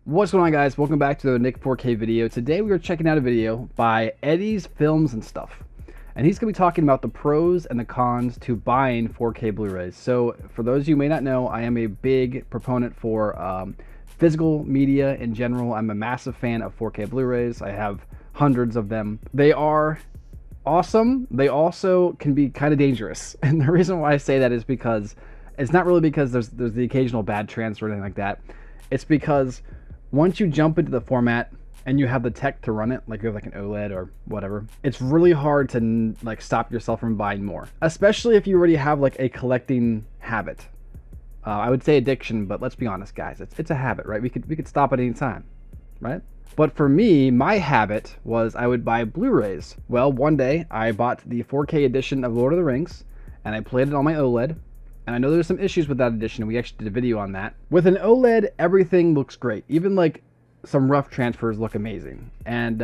What's going on, guys? Welcome back to the Nick 4K video. Today we are checking out a video by Eddie's Films and Stuff, and he's going to be talking about the pros and the cons to buying 4K Blu-rays. So for those of you who may not know, I am a big proponent for physical media in general. I'm a massive fan of 4K Blu-rays. I have hundreds of them. They are awesome. They also can be kind of dangerous, and the reason why I say that is because it's not really because there's the occasional bad transfer or anything like that. It's because once you jump into the format and you have the tech to run it, like you have like an OLED or whatever, it's really hard to like stop yourself from buying more, especially if you already have like a collecting habit. I would say addiction, but let's be honest, guys, it's a habit, right? We could stop at any time, right? But for me, my habit was I would buy Blu-rays. Well, one day I bought the 4K edition of Lord of the Rings and I played it on my OLED. And I know there's some issues with that edition. We actually did a video on that. With an OLED, everything looks great. Even like some rough transfers look amazing. And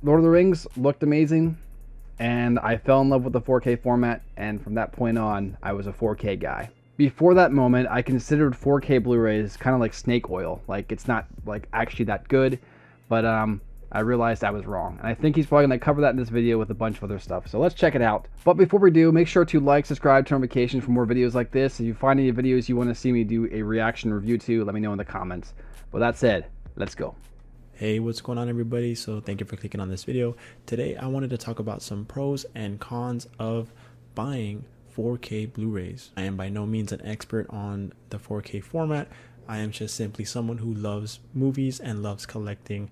Lord of the Rings looked amazing. And I fell in love with the 4K format. And from that point on, I was a 4K guy. Before that moment, I considered 4K Blu-rays kind of like snake oil. Like, it's not like actually that good. But I realized I was wrong. And I think he's probably going to cover that in this video with a bunch of other stuff. So let's check it out. But before we do, make sure to like, subscribe, turn notifications for more videos like this. If you find any videos you want to see me do a reaction review to, let me know in the comments. With that said, let's go. Hey, what's going on, everybody? So thank you for clicking on this video. Today I wanted to talk about some pros and cons of buying 4K Blu-rays. I am by no means an expert on the 4K format. I am just simply someone who loves movies and loves collecting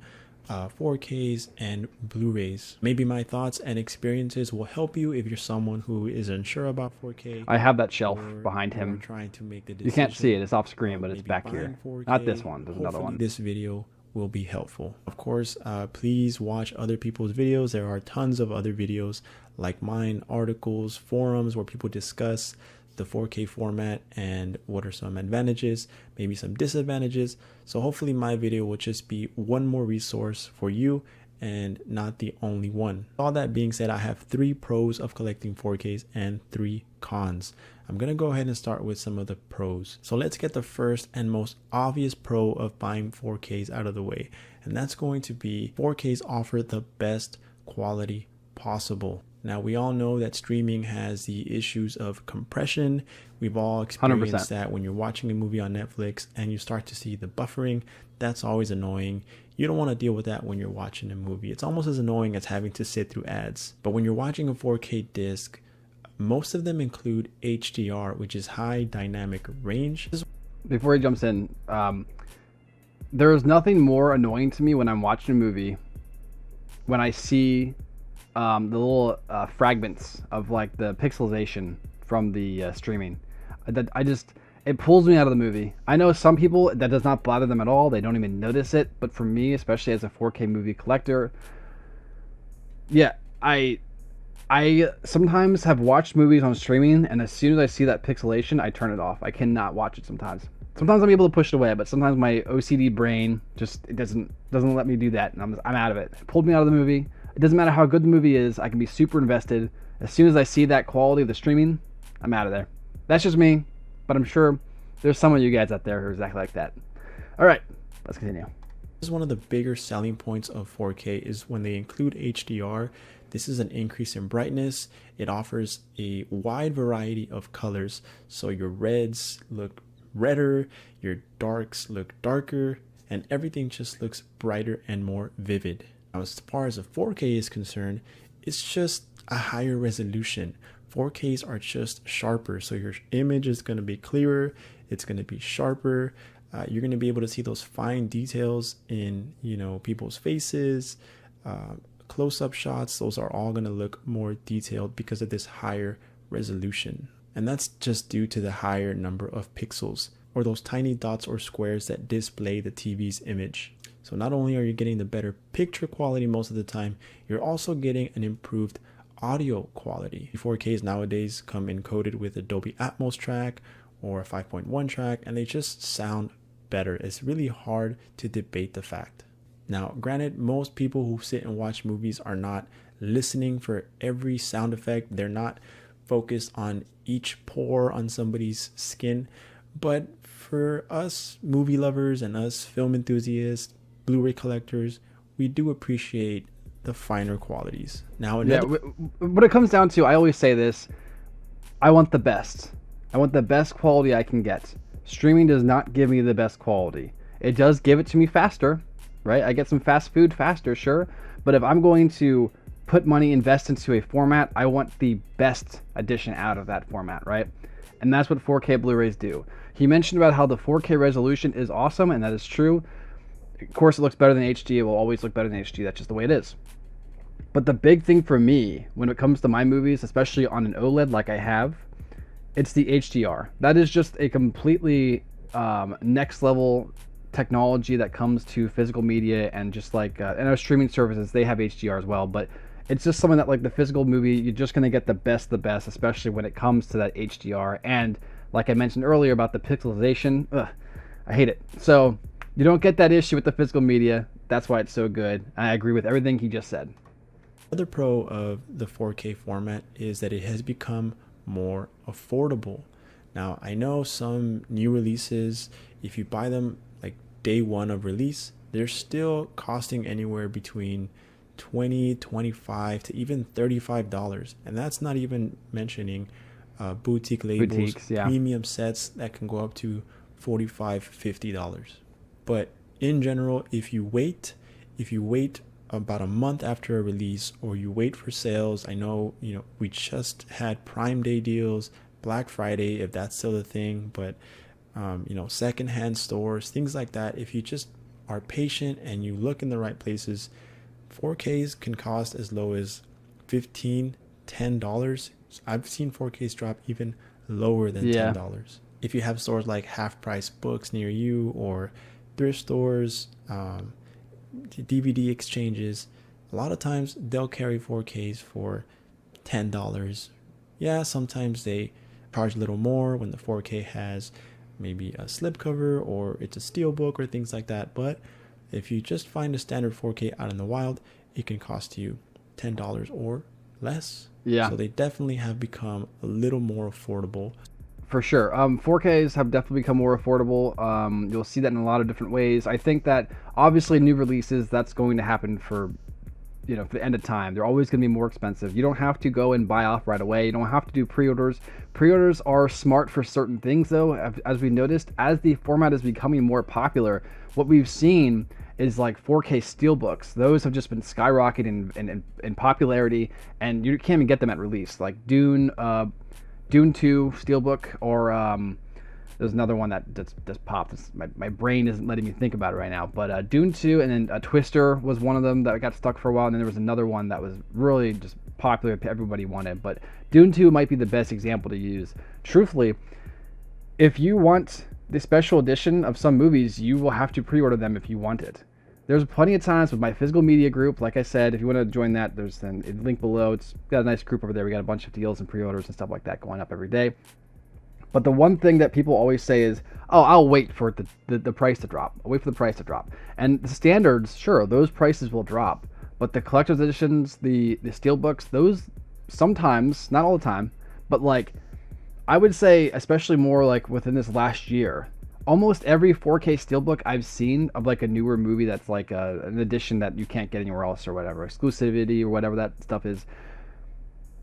4Ks and Blu-rays. Maybe my thoughts and experiences will help you if you're someone who is unsure about 4K. I have that shelf behind him. Trying to make the you can't see it, it's off screen, but it's back here. 4K. Not this one, there's another one. This video will be helpful. Of course, please watch other people's videos. There are tons of other videos like mine, articles, forums where people discuss the 4K format and what are some advantages, maybe some disadvantages. So hopefully my video will just be one more resource for you and not the only one. All that being said, I have 3 pros of collecting 4Ks and 3 cons. I'm gonna go ahead and start with some of the pros. So let's get the first and most obvious pro of buying 4Ks out of the way, and that's going to be 4Ks offer the best quality possible. Now, we all know that streaming has the issues of compression. We've all experienced 100%. that when you're watching a movie on Netflix and you start to see the buffering. That's always annoying. You don't want to deal with that when you're watching a movie. It's almost as annoying as having to sit through ads. But when you're watching a 4K disc, most of them include HDR, which is high dynamic range. Before he jumps in, there is nothing more annoying to me when I'm watching a movie when I see the little fragments of like the pixelization from the streaming. It pulls me out of the movie. I know some people that does not bother them at all. They don't even notice it. But for me, especially as a 4K movie collector, yeah, I sometimes have watched movies on streaming, and as soon as I see that pixelation, I turn it off. I cannot watch it sometimes. Sometimes I'm able to push it away, but sometimes my OCD brain just doesn't let me do that, and I'm out of it. It pulled me out of the movie. It doesn't matter how good the movie is. I can be super invested. As soon as I see that quality of the streaming, I'm out of there. That's just me, but I'm sure there's some of you guys out there who are exactly like that. All right, let's continue. This is one of the bigger selling points of 4K is when they include HDR. This is an increase in brightness. It offers a wide variety of colors. So your reds look redder, your darks look darker, and everything just looks brighter and more vivid. Now, as far as a 4K is concerned, it's just a higher resolution. 4Ks are just sharper, so your image is going to be clearer, it's going to be sharper. You're going to be able to see those fine details in, people's faces, close-up shots. Those are all going to look more detailed because of this higher resolution. And that's just due to the higher number of pixels, or those tiny dots or squares that display the TV's image. So not only are you getting the better picture quality most of the time, you're also getting an improved audio quality. 4Ks nowadays come encoded with a Dolby Atmos track or a 5.1 track, and they just sound better. It's really hard to debate the fact. Now, granted, most people who sit and watch movies are not listening for every sound effect. They're not focused on each pore on somebody's skin. But for us movie lovers and us film enthusiasts, Blu-ray collectors, we do appreciate the finer qualities. Now, Yeah, what it comes down to, I always say this: I want the best. I want the best quality I can get. Streaming does not give me the best quality. It does give it to me faster, right? I get some fast food faster, sure. But if I'm going to put money, invest into a format, I want the best edition out of that format, right? And that's what 4K Blu-rays do. He mentioned about how the 4K resolution is awesome, and that is true. Of course, it looks better than HD. It will always look better than HD. That's just the way it is. But the big thing for me, when it comes to my movies, especially on an OLED like I have, it's the HDR. That is just a completely next level technology that comes to physical media, and just like and our streaming services, they have HDR as well. But it's just something that, like the physical movie, you're just gonna get the best, especially when it comes to that HDR. And like I mentioned earlier about the pixelization, I hate it. So you don't get that issue with the physical media. That's why it's so good. I agree with everything he just said. Another pro of the 4K format is that it has become more affordable. Now, I know some new releases, if you buy them like day one of release, they're still costing anywhere between $20, $25 to even $35. And that's not even mentioning boutique labels, Boutiques, yeah. premium sets that can go up to $45, $50. But in general, if you wait about a month after a release, or you wait for sales, I know, we just had Prime Day deals, Black Friday, if that's still a thing, but secondhand stores, things like that. If you just are patient and you look in the right places, 4Ks can cost as low as $15, $10. I've seen 4Ks drop even lower than $10. If you have stores like Half Price Books near you, or thrift stores, DVD exchanges, a lot of times they'll carry 4Ks for $10. Yeah, sometimes they charge a little more when the 4K has maybe a slipcover or it's a steelbook or things like that. But if you just find a standard 4K out in the wild, it can cost you $10 or less. Yeah. So they definitely have become a little more affordable. For sure. 4Ks have definitely become more affordable. You'll see that in a lot of different ways. I think that obviously new releases, that's going to happen for the end of time. They're always going to be more expensive. You don't have to go and buy off right away. You don't have to do pre-orders. Pre-orders are smart for certain things, though. As we noticed, as the format is becoming more popular, what we've seen is like 4K steelbooks. Those have just been skyrocketing in popularity, and you can't even get them at release. Like Dune 2 steelbook, or there's another one that just popped. My brain isn't letting me think about it right now. But Dune 2, and then Twister was one of them that got stuck for a while. And then there was another one that was really just popular, everybody wanted. But Dune 2 might be the best example to use. Truthfully, if you want the special edition of some movies, you will have to pre-order them if you want it. There's plenty of times with my physical media group, like I said, if you want to join that, there's a link below. It's got a nice group over there. We got a bunch of deals and pre-orders and stuff like that going up every day. But the one thing that people always say is, oh, I'll wait for the price to drop. I'll wait for the price to drop. And the standards, sure, those prices will drop. But the collector's editions, the steelbooks, those sometimes, not all the time, but like, I would say, especially more like within this last year, almost every 4K steelbook I've seen of like a newer movie that's like an edition that you can't get anywhere else or whatever, exclusivity or whatever that stuff is,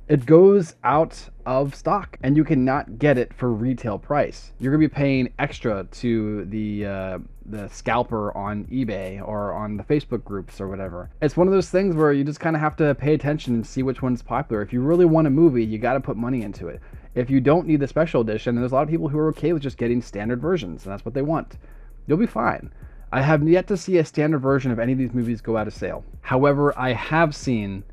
it goes out of stock and you cannot get it for retail price. You're gonna be paying extra to the scalper on eBay or on the Facebook groups or whatever. It's one of those things where you just kind of have to pay attention and see which one's popular. If you really want a movie, you got to put money into it. If you don't need the special edition, and there's a lot of people who are okay with just getting standard versions, and that's what they want, you'll be fine. I have yet to see a standard version of any of these movies go out of sale. However, I have seen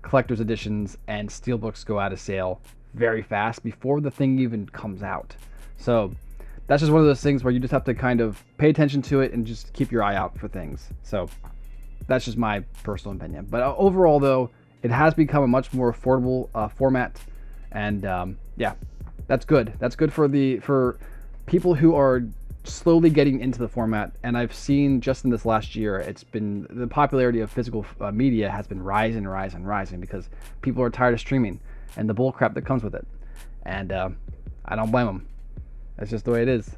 collector's editions and steelbooks go out of sale very fast before the thing even comes out. So that's just one of those things where you just have to kind of pay attention to it and just keep your eye out for things. So that's just my personal opinion. But overall, though, it has become a much more affordable format, and yeah, that's good. That's good for people who are slowly getting into the format. And I've seen just in this last year, it's been the popularity of physical media has been rising because people are tired of streaming and the bull crap that comes with it. And I don't blame them. That's just the way it is.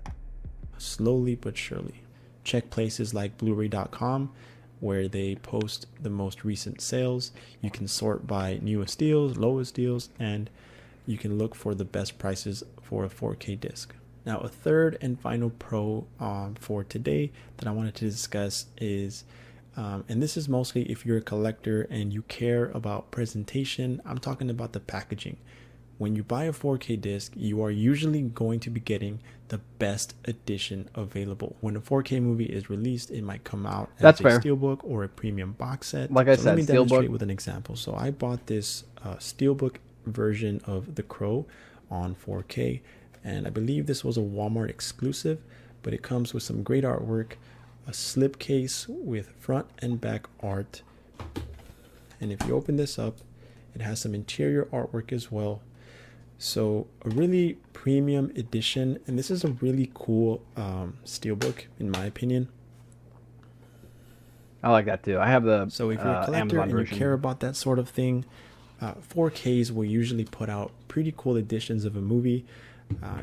slowly but surely. Check places like Blu-ray.com where they post the most recent sales. You can sort by newest deals, lowest deals, and you can look for the best prices for a 4K disc. Now, a third and final pro for today that I wanted to discuss is, and this is mostly if you're a collector and you care about presentation, I'm talking about the packaging. When you buy a 4K disc, you are usually going to be getting the best edition available. When a 4K movie is released, it might come out as a steelbook or a premium box set. Like I said, let me demonstrate steelbook with an example. So I bought this steelbook version of The Crow on 4K, and I believe this was a Walmart exclusive, but it comes with some great artwork, a slipcase with front and back art, and if you open this up, it has some interior artwork as well. So a really premium edition, and this is a really cool steelbook in my opinion. I like that too. I have the so if you're a collector and you care about that sort of thing, 4Ks will usually put out pretty cool editions of a movie.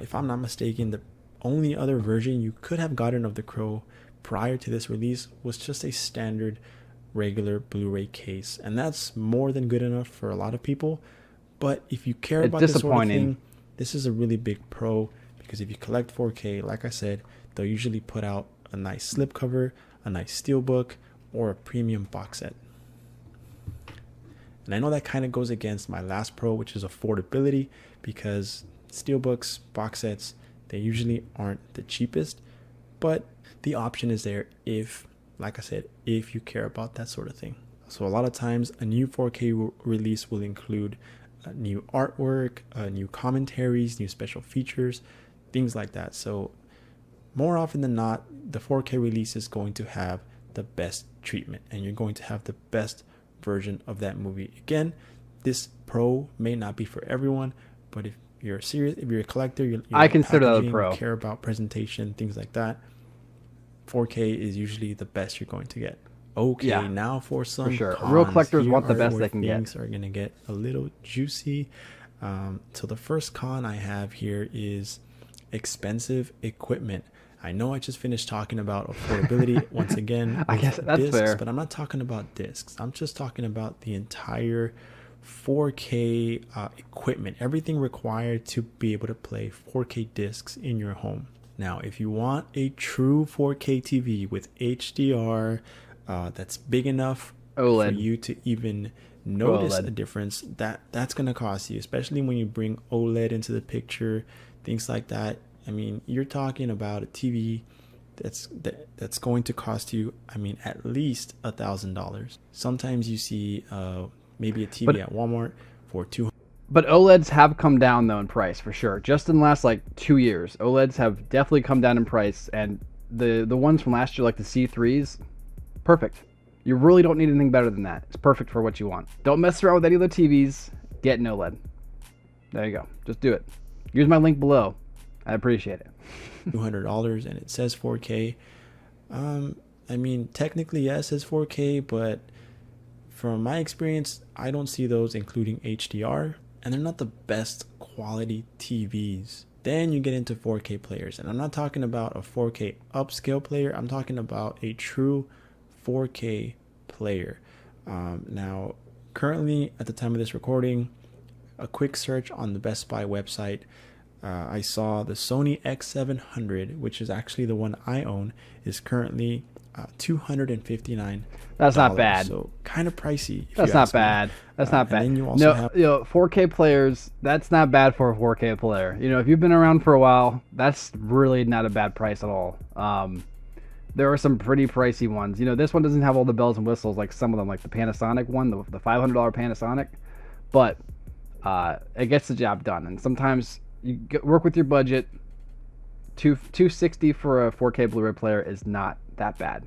If I'm not mistaken, the only other version you could have gotten of The Crow prior to this release was just a standard regular Blu-ray case, and that's more than good enough for a lot of people. But if you care about this sort of thing, this is a really big pro, because if you collect 4K, like I said, they'll usually put out a nice slipcover, a nice steelbook, or a premium box set. And I know that kind of goes against my last pro, which is affordability, because steelbooks, box sets, they usually aren't the cheapest, but the option is there if, like I said, if you care about that sort of thing. So a lot of times a new 4K release will include new artwork, new commentaries, new special features, things like that. So more often than not, the 4K release is going to have the best treatment, and you're going to have the best version of that movie. Again, this pro may not be for everyone, but if you're serious, if you're a collector, I consider that a pro. You care about presentation, things like that, 4K is usually the best you're going to get. Okay, yeah, now for some cons. Real collectors want the best they can get. Things are going to get a little juicy. So the first con I have here is expensive equipment. I know I just finished talking about affordability once again. I guess that's discs, fair. But I'm not talking about discs. I'm just talking about the entire 4K equipment, everything required to be able to play 4K discs in your home. Now, if you want a true 4K TV with HDR, that's big enough OLED. for you to even notice a difference, that's going to cost you, especially when you bring OLED into the picture, things like that. I mean, you're talking about a TV that's going to cost you, I mean, at least $1,000. Sometimes you see maybe a TV at Walmart for $200. But OLEDs have come down though in price for sure. Just in the last like 2 years, OLEDs have definitely come down in price, and the ones from last year, like the C3s, perfect. You really don't need anything better than that. It's perfect for what you want. Don't mess around with any of the TVs. Get an OLED. There you go. Just do it. Use my link below. I appreciate it. $200 and it says 4K. I mean, technically, yes, it's 4K, but from my experience, I don't see those including HDR, and they're not the best quality TVs. Then you get into 4K players, and I'm not talking about a 4K upscale player. I'm talking about a true 4K player. Now, currently, at the time of this recording, a quick search on the Best Buy website, I saw the Sony X700, which is actually the one I own, is currently $259. That's not bad. So kind of pricey. That's not bad. That's not bad. And then you also have 4K players. That's not bad for a 4K player. You know, if you've been around for a while, that's really not a bad price at all. There are some pretty pricey ones. You know, this one doesn't have all the bells and whistles like some of them, like the Panasonic one, the $500 Panasonic, but it gets the job done. And sometimes you work with your budget. $260 for a 4K Blu-ray player is not that bad.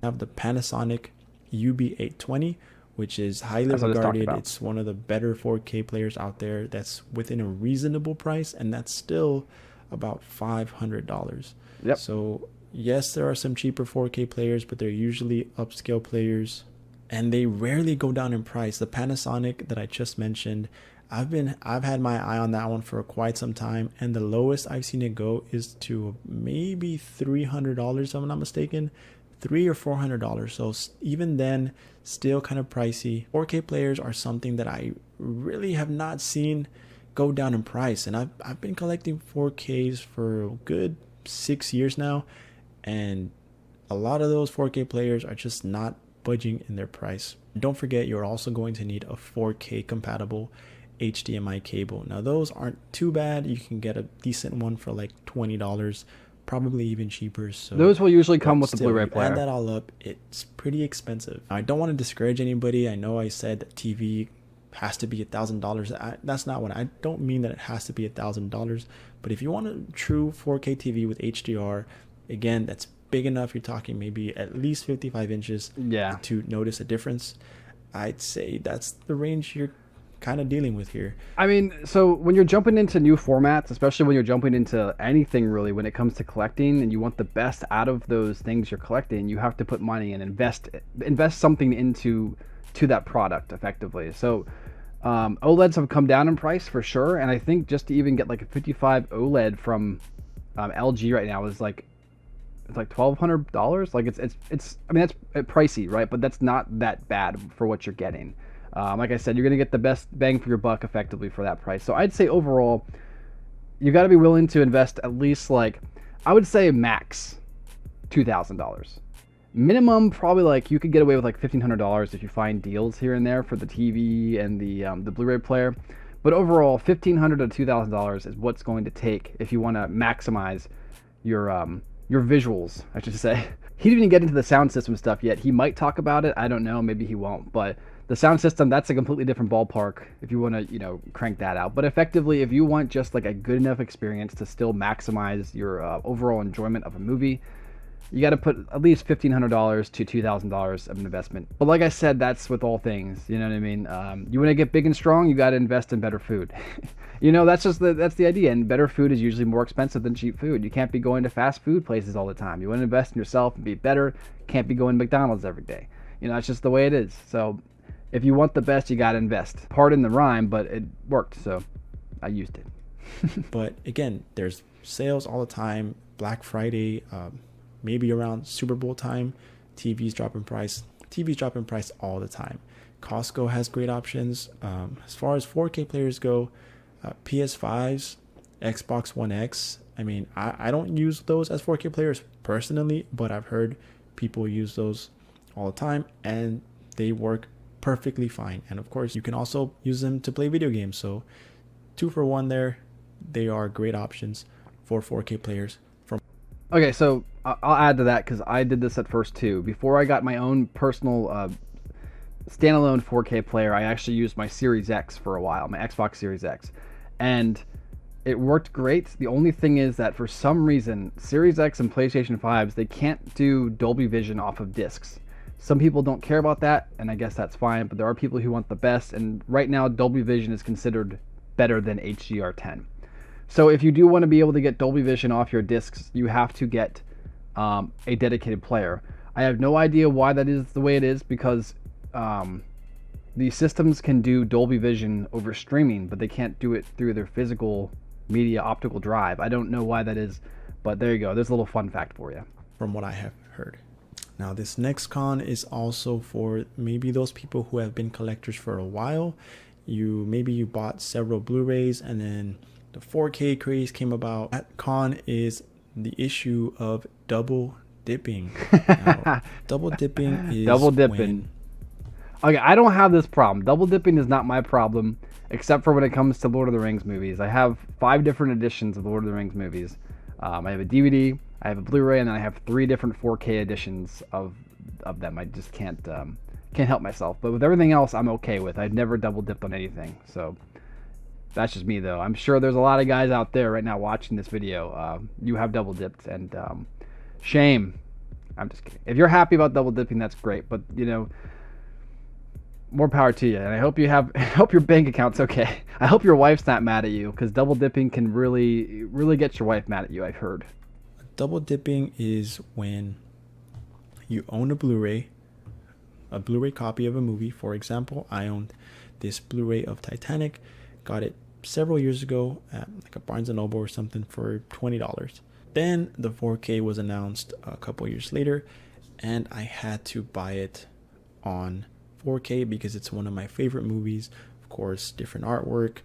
Have the Panasonic UB820, which is highly regarded. It's one of the better 4K players out there that's within a reasonable price, and that's still about $500. Yep. So yes, there are some cheaper 4K players, but they're usually upscale players, and they rarely go down in price. The Panasonic that I just mentioned, I've had my eye on that one for quite some time, and the lowest I've seen it go is to maybe $300 if I'm not mistaken, $300 or $400. So even then, still kind of pricey. 4K players are something that I really have not seen go down in price, and I've been collecting 4Ks for a good 6 years now, and a lot of those 4K players are just not budging in their price. Don't forget, you're also going to need a 4K compatible HDMI cable. Now those aren't too bad. You can get a decent one for like $20, probably even cheaper. So those will usually come with the Blu-ray player. Add that all up, it's pretty expensive. I don't want to discourage anybody. I know I said that TV has to be $1,000. That's not what I don't mean, that it has to be $1,000. But if you want a true 4K TV with HDR, again, that's big enough. You're talking maybe at least 55 inches to notice a difference. I'd say that's the range you're kind of dealing with here. I mean, so when you're jumping into new formats, especially when you're jumping into anything really, when it comes to collecting and you want the best out of those things you're collecting, you have to put money and invest something into that product effectively. So OLEDs have come down in price for sure, and I think just to even get like a 55 OLED from LG right now is like, it's like $1,200. Like it's I mean, that's pricey, right? But that's not that bad for what you're getting. Like I said, you're gonna get the best bang for your buck effectively for that price. So I'd say overall, you got to be willing to invest at least, like, I would say max $2,000. Minimum, probably like you could get away with like $1,500 if you find deals here and there for the TV and the Blu-ray player. But overall, $1,500 to $2,000 is what's going to take if you want to maximize your visuals, I should say. He didn't even get into the sound system stuff yet. He might talk about it. I don't know. Maybe he won't. But the sound system, that's a completely different ballpark if you want to, crank that out. But effectively, if you want just like a good enough experience to still maximize your overall enjoyment of a movie, you got to put at least $1,500 to $2,000 of an investment. But like I said, that's with all things. You know what I mean? You want to get big and strong, you got to invest in better food. That's the idea. And better food is usually more expensive than cheap food. You can't be going to fast food places all the time. You want to invest in yourself and be better. Can't be going to McDonald's every day. It's just the way it is. So if you want the best, you got to invest. Pardon the rhyme, but it worked, so I used it. But again, there's sales all the time. Black Friday, maybe around Super Bowl time, TVs dropping price. TVs dropping price all the time. Costco has great options. As far as 4K players go, PS5s, Xbox One X. I mean, I don't use those as 4K players personally, but I've heard people use those all the time, and they work perfectly fine. And of course, you can also use them to play video games. So 2 for 1 there. They are great options for 4K players. Okay, so I'll add to that because I did this at first too. Before I got my own personal standalone 4K player, I actually used my Series X for a while, my Xbox Series X. And it worked great. The only thing is that for some reason, Series X and PlayStation 5s, they can't do Dolby Vision off of discs. Some people don't care about that, and I guess that's fine, but there are people who want the best, and right now Dolby Vision is considered better than HDR10. So if you do want to be able to get Dolby Vision off your discs, you have to get a dedicated player. I have no idea why that is the way it is, because these systems can do Dolby Vision over streaming, but they can't do it through their physical media optical drive. I don't know why that is, but there you go. There's a little fun fact for you. From what I have heard. Now, this next con is also for maybe those people who have been collectors for a while. Maybe you bought several Blu-rays and then the 4K craze came about. That con is the issue of double dipping. Now, double dipping is double dipping. Okay, I don't have this problem. Double dipping is not my problem, except for when it comes to Lord of the Rings movies. I have 5 different editions of Lord of the Rings movies. I have a DVD, I have a Blu-ray, and then I have 3 different 4K editions of them. I just can't help myself. But with everything else, I'm okay with. I've never double dipped on anything. So that's just me, though. I'm sure there's a lot of guys out there right now watching this video. You have double dipped, and shame. I'm just kidding. If you're happy about double dipping, that's great. But more power to you. And I hope I hope your bank account's okay. I hope your wife's not mad at you, because double dipping can really get your wife mad at you, I've heard. Double dipping is when you own a Blu-ray copy of a movie. For example, I owned this Blu-ray of Titanic. Got it several years ago at like a Barnes & Noble or something for $20. Then the 4K was announced a couple years later, and I had to buy it on 4K because it's one of my favorite movies. Of course, different artwork,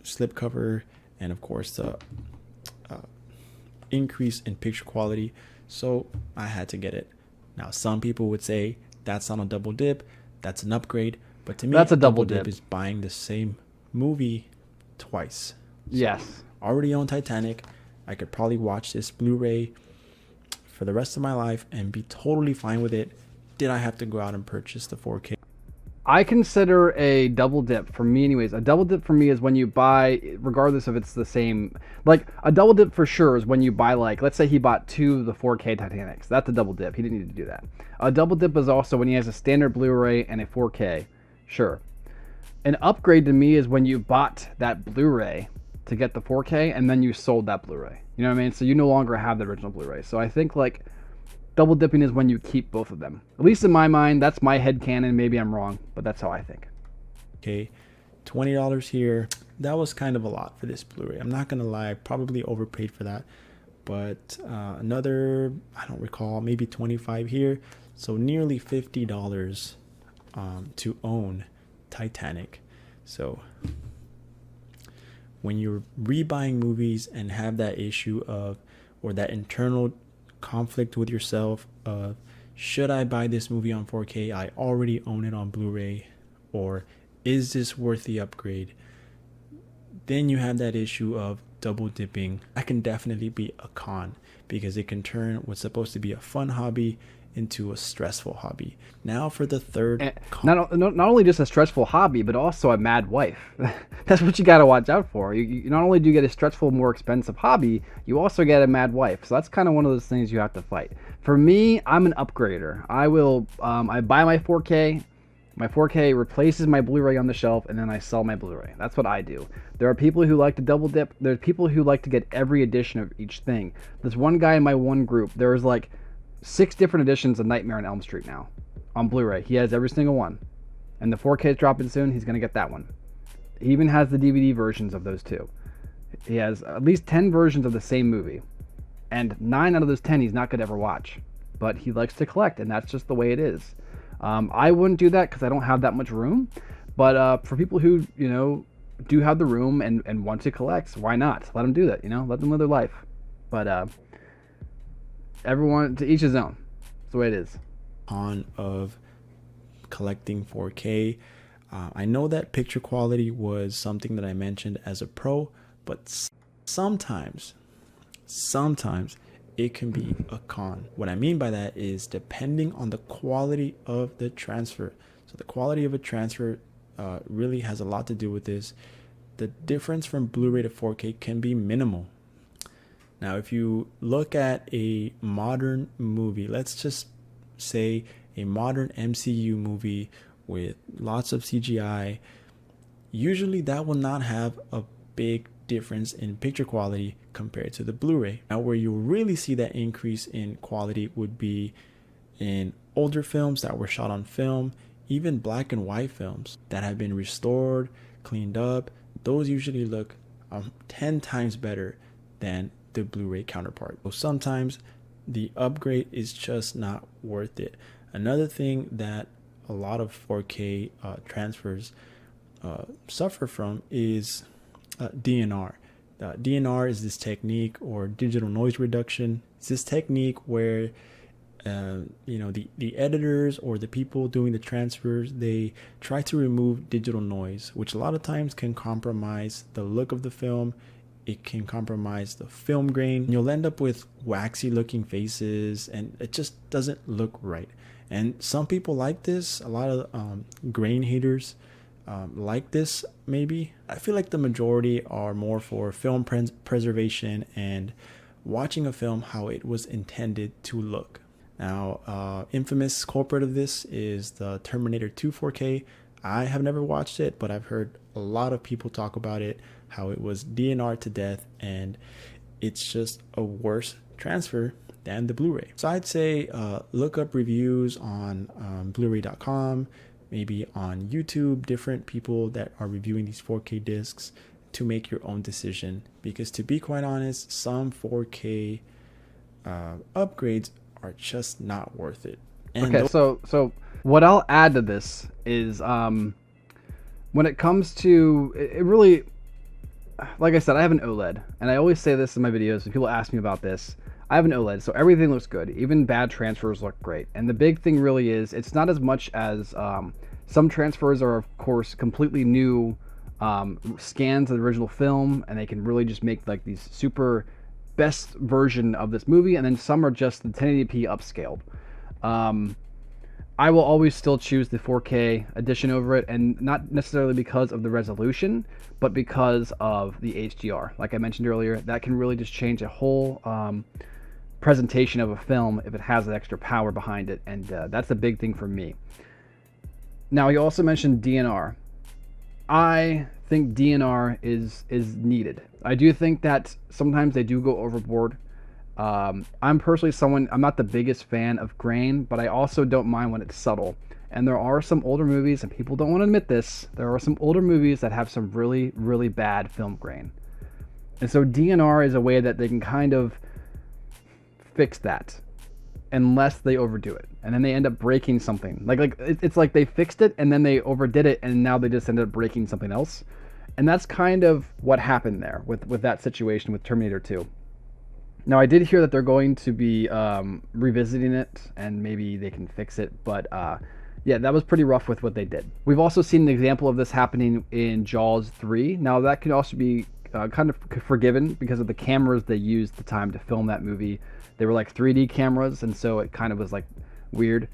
slipcover, and of course the increase in picture quality. So I had to get it. Now, some people would say that's not a double dip, that's an upgrade. But to me, that's a double dip is buying the same movie twice. So yes. Already own Titanic. I could probably watch this Blu-ray for the rest of my life and be totally fine with it. Did I have to go out and purchase the 4K? I consider a double dip, for me anyways, a double dip for me is when you buy, regardless if it's the same, like a double dip for sure is when you buy, like, let's say he bought 2 of the 4K Titanics. That's a double dip. He didn't need to do that. A double dip is also when he has a standard Blu-ray and a 4K. Sure. An upgrade to me is when you bought that Blu-ray to get the 4K and then you sold that Blu-ray. You know what I mean? So you no longer have the original Blu-ray. So I think like double dipping is when you keep both of them. At least in my mind, that's my headcanon. Maybe I'm wrong, but that's how I think. Okay, $20 here. That was kind of a lot for this Blu-ray. I'm not going to lie, I probably overpaid for that. But another, I don't recall, maybe $25 here. So nearly $50 to own Titanic. So when you're rebuying movies and have that issue of, or that internal conflict with yourself of, should I buy this movie on 4K? I already own it on Blu-ray. Or is this worth the upgrade? Then you have that issue of double dipping. That can definitely be a con because it can turn what's supposed to be a fun hobby into a stressful hobby. Now for the third not only just a stressful hobby, but also a mad wife. That's what you got to watch out for. You not only do you get a stressful, more expensive hobby, you also get a mad wife. So that's kind of one of those things you have to fight. For me, I'm an upgrader. I will I buy my 4K. My 4K replaces my Blu-ray on the shelf, and then I sell my Blu-ray. That's what I do. There are people who like to double dip. There's people who like to get every edition of each thing. There's one guy in my one group. There's like 6 different editions of Nightmare on Elm Street now on Blu-ray. He has every single one. And the 4K is dropping soon. He's going to get that one. He even has the DVD versions of those 2. He has at least 10 versions of the same movie. And 9 out of those 10 he's not going to ever watch. But he likes to collect, and that's just the way it is. I wouldn't do that because I don't have that much room. But for people who, you know, do have the room and want to collect, why not? Let them do that, you know? Let them live their life. But everyone, to each his own. That's the way it is. On of collecting 4K. I know that picture quality was something that I mentioned as a pro, but sometimes it can be a con. What I mean by that is depending on the quality of the transfer. So the quality of a transfer really has a lot to do with this. The difference from Blu-ray to 4K can be minimal. Now, if you look at a modern movie, let's just say a modern MCU movie with lots of CGI, usually that will not have a big difference in picture quality compared to the Blu-ray. Now, where you really see that increase in quality would be in older films that were shot on film, even black and white films that have been restored, cleaned up. Those usually look 10 times better than the Blu-ray counterpart. So sometimes the upgrade is just not worth it. Another thing that a lot of 4K transfers suffer from is DNR. DNR is this technique, or digital noise reduction. It's this technique where the editors or the people doing the transfers, they try to remove digital noise, which a lot of times can compromise the look of the film. It can compromise the film grain. You'll end up with waxy looking faces, and it just doesn't look right. And some people like this. A lot of grain haters like this, maybe. I feel like the majority are more for film preservation and watching a film how it was intended to look. Now, infamous culprit of this is the Terminator 2 4K. I have never watched it, but I've heard a lot of people talk about it, how it was DNR to death, and it's just a worse transfer than the Blu-ray. So I'd say look up reviews on Blu-ray.com, maybe on YouTube, different people that are reviewing these 4K discs to make your own decision. Because to be quite honest, some 4K upgrades are just not worth it. And Okay, so what I'll add to this is when it comes to it really, like I said, I have an OLED, and I always say this in my videos when people ask me about this. I have an OLED, so everything looks good. Even bad transfers look great. And the big thing really is it's not as much as some transfers are, of course, completely new scans of the original film, and they can really just make like these super best version of this movie, and then some are just the 1080p upscaled. I will always still choose the 4K edition over it, and not necessarily because of the resolution, but because of the HDR. Like I mentioned earlier, that can really just change a whole presentation of a film if it has that extra power behind it, and that's a big thing for me. Now, you also mentioned DNR. I think DNR is needed. I do think that sometimes they do go overboard. I'm personally I'm not the biggest fan of grain, but I also don't mind when it's subtle. And there are some older movies, and people don't want to admit this, there are some older movies that have some really, really bad film grain. And so DNR is a way that they can kind of fix that, unless they overdo it. And then they end up breaking something. It's like they fixed it, and then they overdid it, and now they just ended up breaking something else. And that's kind of what happened there with that situation with Terminator 2. Now, I did hear that they're going to be revisiting it, and maybe they can fix it, but yeah, that was pretty rough with what they did. We've also seen an example of this happening in Jaws 3. Now, that could also be kind of forgiven because of the cameras they used at the time to film that movie. They were like 3D cameras, and so it kind of was like weird.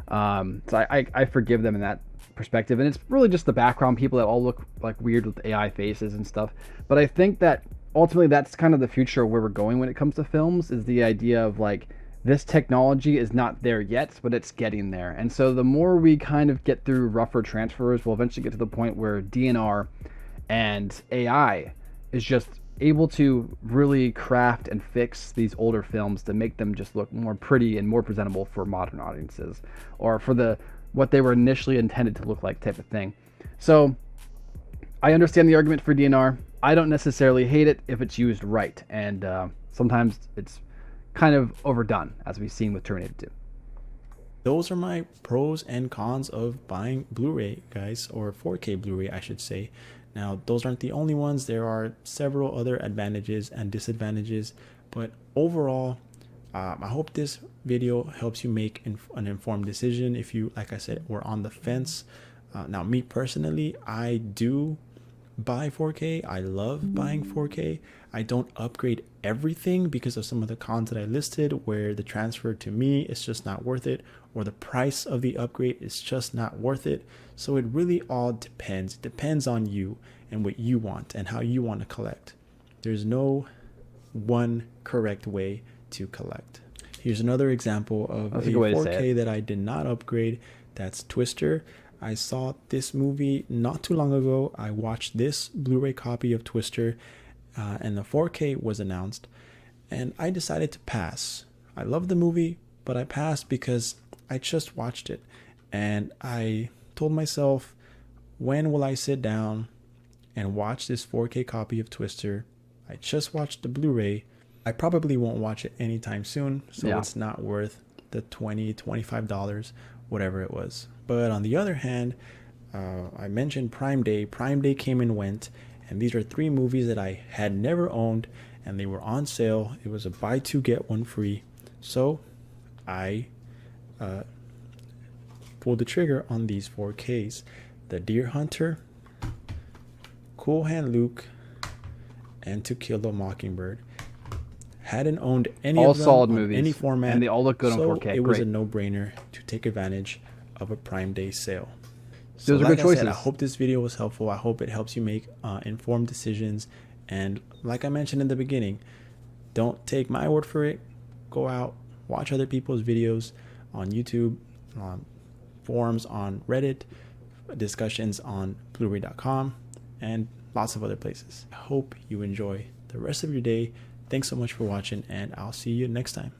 So I forgive them in that perspective, and it's really just the background people that all look like weird with AI faces and stuff. But I think that ultimately that's kind of the future of where we're going when it comes to films, is the idea of like, this technology is not there yet, but it's getting there. And so the more we kind of get through rougher transfers, we'll eventually get to the point where DNR and AI is just able to really craft and fix these older films to make them just look more pretty and more presentable for modern audiences, or for what they were initially intended to look like type of thing. So I understand the argument for DNR. I don't necessarily hate it if it's used right, and sometimes it's kind of overdone, as we've seen with Terminator 2. those are my pros and cons of buying Blu-ray, guys, or 4K Blu-ray, I should say. Now, those aren't the only ones. There are several other advantages and disadvantages, but overall, I hope this video helps you make an informed decision. If you, like I said, were on the fence. Now, me personally, I do buy 4K. I love buying 4K. I don't upgrade everything because of some of the cons that I listed, where the transfer to me is just not worth it, or the price of the upgrade is just not worth it. So it really all depends. It depends on you and what you want and how you want to collect. There's no one correct way to collect. Here's another example of a 4K that I did not upgrade. That's Twister. I saw this movie not too long ago. I watched this Blu-ray copy of Twister, and the 4K was announced, and I decided to pass. I love the movie, but I passed because I just watched it, and I told myself, when will I sit down and watch this 4K copy of Twister? I just watched the Blu-ray. I probably won't watch it anytime soon, so it's not worth the $20, $25, whatever it was. But on the other hand, I mentioned Prime Day. Prime Day came and went, and these are 3 movies that I had never owned, and they were on sale. It was a buy 2 get 1 free. So I pulled the trigger on these 4Ks. The Deer Hunter, Cool Hand Luke, and To Kill a Mockingbird. Hadn't owned any all of them solid on movies, any format, and they all look good on 4K. It was a no-brainer to take advantage of a Prime Day sale. So those are like good choices. I said, I hope this video was helpful. I hope it helps you make informed decisions. And like I mentioned in the beginning, don't take my word for it. Go out, watch other people's videos on YouTube, forums on Reddit, discussions on Blu-ray.com, and lots of other places. I hope you enjoy the rest of your day. Thanks so much for watching, and I'll see you next time.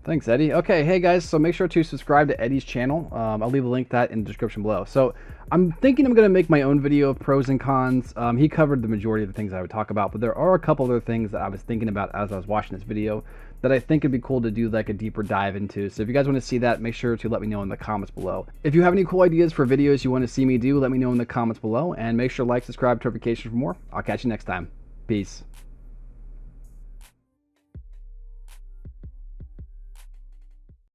Thanks, Eddie. Okay, hey guys, so make sure to subscribe to Eddie's channel. I'll leave a link to that in the description below. So I'm thinking I'm going to make my own video of pros and cons. He covered the majority of the things I would talk about, but there are a couple other things that I was thinking about as I was watching this video that I think would be cool to do like a deeper dive into. So if you guys want to see that, make sure to let me know in the comments below. If you have any cool ideas for videos you want to see me do, let me know in the comments below, and make sure to like, subscribe, turn notifications for more. I'll catch you next time. Peace.